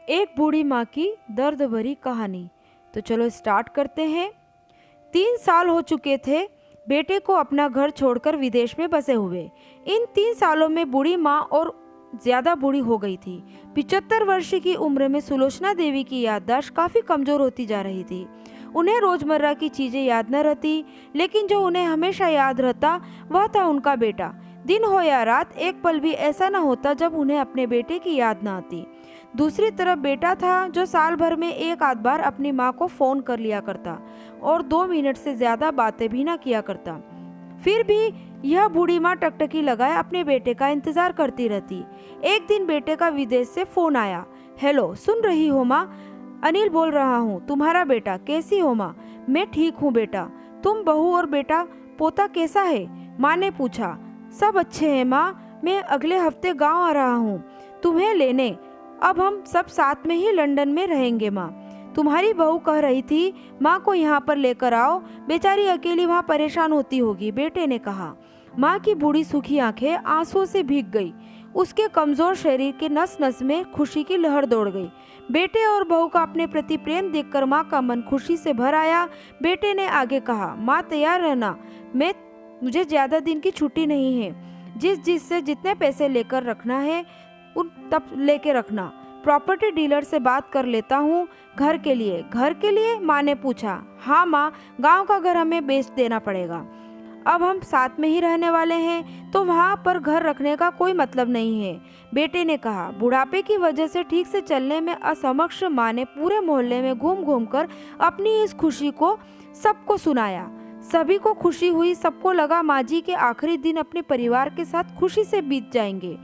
एक बूढ़ी माँ की दर्द भरी कहानी। तो चलो स्टार्ट करते हैं। 3 साल हो चुके थे बेटे को अपना घर छोड़कर विदेश में बसे हुए। इन 3 सालों में बूढ़ी माँ और ज्यादा बूढ़ी हो गई थी। 75 वर्ष की उम्र में सुलोचना देवी की याददाश्त काफी कमजोर होती जा रही थी। उन्हें रोजमर्रा की चीजें याद न रहती, लेकिन जो उन्हें हमेशा याद रहता वह था उनका बेटा। दिन हो या रात, एक पल भी ऐसा न होता जब उन्हें अपने बेटे की याद न आती। दूसरी तरफ बेटा था जो साल भर में एक आध बार अपनी माँ को फोन कर लिया करता और 2 मिनट से ज्यादा बातें भी ना किया करता। फिर भी यह बूढ़ी माँ टकटकी लगाए अपने बेटे का इंतजार करती रहती। एक दिन बेटे का विदेश से फोन आया। हेलो, सुन रही हो माँ? अनिल बोल रहा हूँ, तुम्हारा बेटा। कैसी हो माँ? मैं ठीक हूँ बेटा। तुम, बहू और बेटा पोता कैसा है? माँ ने पूछा। सब अच्छे हैं माँ, मैं अगले हफ्ते गांव आ रहा हूँ तुम्हें लेने। अब हम सब साथ में ही लंदन में रहेंगे माँ। तुम्हारी बहू कह रही थी माँ को यहाँ पर लेकर आओ, बेचारी अकेली वहाँ परेशान होती होगी, बेटे ने कहा। माँ की बूढ़ी सूखी आंखें आंसुओं से भीग गई। उसके कमजोर शरीर के नस नस में खुशी की लहर दौड़ गई। बेटे और बहू का अपने प्रति प्रेम देखकर माँ का मन खुशी से भर आया। बेटे ने आगे कहा, माँ तैयार रहना, मुझे ज्यादा दिन की छुट्टी नहीं है। जिससे जितने पैसे लेकर रखना है उन तब लेके रखना। प्रॉपर्टी डीलर से बात कर लेता हूँ। घर के लिए? घर के लिए? माँ ने पूछा। हाँ माँ, गांव का घर हमें बेच देना पड़ेगा। अब हम साथ में ही रहने वाले हैं तो वहाँ पर घर रखने का कोई मतलब नहीं है, बेटे ने कहा। बुढ़ापे की वजह से ठीक से चलने में असमक्ष माँ ने पूरे मोहल्ले में घूम घूम कर अपनी इस खुशी को सबको सुनाया। सभी को खुशी हुई। सबको लगा माँ जी के आखिरी दिन अपने परिवार के साथ खुशी से बीत जाएंगे।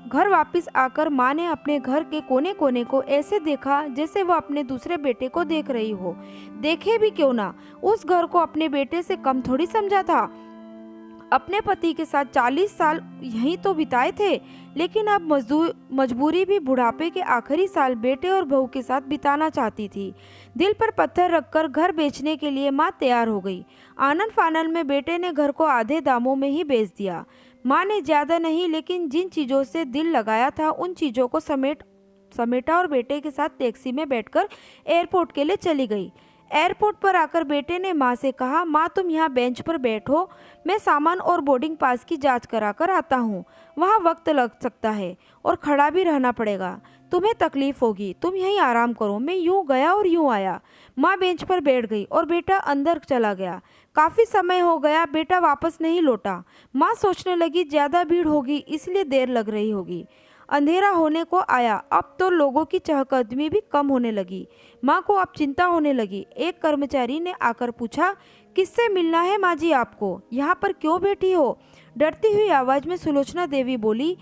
घर वापस आकर माँ ने अपने घर के कोने कोने को ऐसे देखा जैसे वह अपने दूसरे बेटे को देख रही हो। देखे भी क्यों ना, उस घर को अपने बेटे से कम थोड़ी समझा था। अपने पति के साथ 40 साल यहीं तो बिताए थे, लेकिन अब मजबूरी भी बुढ़ापे के आखिरी साल बेटे और बहू के साथ बिताना चाहती थी। दिल पर पत्थर रखकर घर बेचने के लिए माँ तैयार हो गई। आनन फानन में बेटे ने घर को आधे दामों में ही बेच दिया। माँ ने ज्यादा नहीं, लेकिन जिन चीजों से दिल लगाया था उन चीजों को समेटा और बेटे के साथ टैक्सी में बैठकर एयरपोर्ट के लिए चली गई। एयरपोर्ट पर आकर बेटे ने माँ से कहा, माँ तुम यहाँ बेंच पर बैठो, मैं सामान और बोर्डिंग पास की जांच करा कर आता हूँ। वहाँ वक्त लग सकता है और खड़ा भी रहना पड़ेगा, तुम्हें तकलीफ होगी, तुम यहीं आराम करो। मैं यूं गया और यूं आया। माँ बेंच पर बैठ गई और बेटा अंदर चला गया। काफी समय हो गया, बेटा वापस नहीं लौटा। माँ सोचने लगी ज्यादा भीड़ होगी इसलिए देर लग रही होगी। अंधेरा होने को आया। अब तो लोगों की चहकदमी भी कम होने लगी। माँ को अब चिंता होने लगी। एक कर्मचारी ने आकर पूछा, किससे मिलना है माँ जी आपको? यहाँ पर क्यों बैठी हो? डरती हुई आवाज में सुलोचना देवी बोली,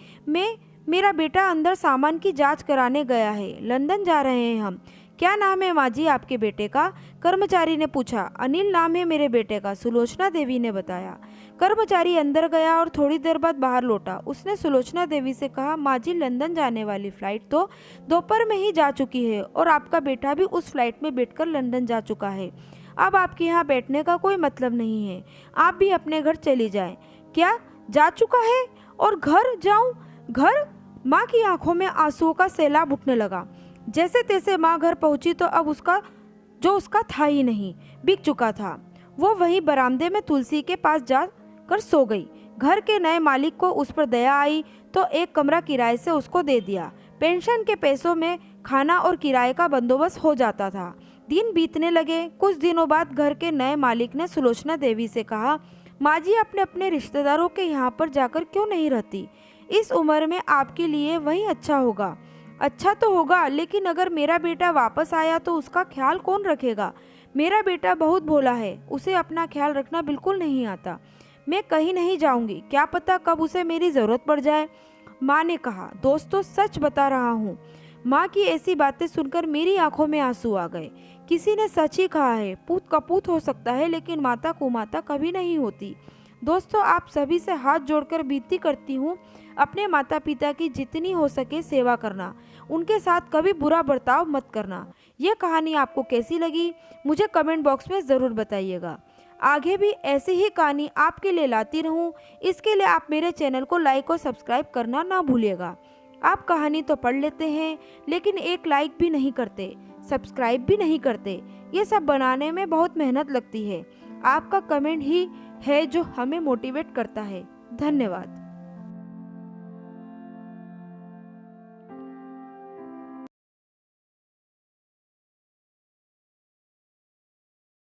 मेरा बेटा अंदर सामान की जांच कराने गया है, लंदन जा रहे हैं हम। क्या नाम है माँ जी आपके बेटे का? कर्मचारी ने पूछा। अनिल नाम है मेरे बेटे का, सुलोचना देवी ने बताया। कर्मचारी अंदर गया और थोड़ी देर बाद बाहर लौटा। उसने सुलोचना देवी से कहा, माँ जी लंदन जाने वाली फ्लाइट तो दोपहर में ही जा चुकी है और आपका बेटा भी उस फ्लाइट में बैठकर लंदन जा चुका है। अब आपके यहाँ बैठने का कोई मतलब नहीं है, आप भी अपने घर चली जाएं। क्या जा चुका है? और घर जाऊं? घर? माँ की आंखों में आंसुओं का सैलाब उठने लगा। जैसे तैसे माँ घर पहुंची तो अब उसका था ही नहीं, बिक चुका था। वो वहीं बरामदे में तुलसी के पास जाकर सो गई। घर के नए मालिक को उस पर दया आई तो एक कमरा किराए से उसको दे दिया। पेंशन के पैसों में खाना और किराए का बंदोबस्त हो जाता था। दिन बीतने लगे। कुछ दिनों बाद घर के नए मालिक ने सुलोचना देवी से कहा, माँ जी अपने अपने रिश्तेदारों के यहाँ पर जाकर क्यों नहीं रहती? इस उम्र में आपके लिए वही अच्छा होगा। अच्छा तो होगा, लेकिन अगर मेरा बेटा वापस आया तो उसका ख्याल कौन रखेगा? मेरा बेटा बहुत भोला है, उसे अपना ख्याल रखना बिल्कुल नहीं आता। मैं कहीं नहीं जाऊंगी, क्या पता कब उसे मेरी जरूरत पड़ जाए। माँ ने कहा, दोस्तों सच बता रहा हूँ। माँ की ऐसी बातें सुनकर मेरी आंखों में आंसू आ गए। किसी ने सच ही कहा है, पूत कपूत हो सकता है लेकिन माता कुमाता कभी नहीं होती। दोस्तों, आप सभी से हाथ जोड़कर विनती करती हूँ, अपने माता पिता की जितनी हो सके सेवा करना, उनके साथ कभी बुरा बर्ताव मत करना। ये कहानी आपको कैसी लगी मुझे कमेंट बॉक्स में ज़रूर बताइएगा। आगे भी ऐसी ही कहानी आपके लिए लाती रहूं, इसके लिए आप मेरे चैनल को लाइक और सब्सक्राइब करना ना भूलिएगा। आप कहानी तो पढ़ लेते हैं लेकिन एक लाइक भी नहीं करते, सब्सक्राइब भी नहीं करते। ये सब बनाने में बहुत मेहनत लगती है। आपका कमेंट ही है जो हमें मोटिवेट करता है। धन्यवाद।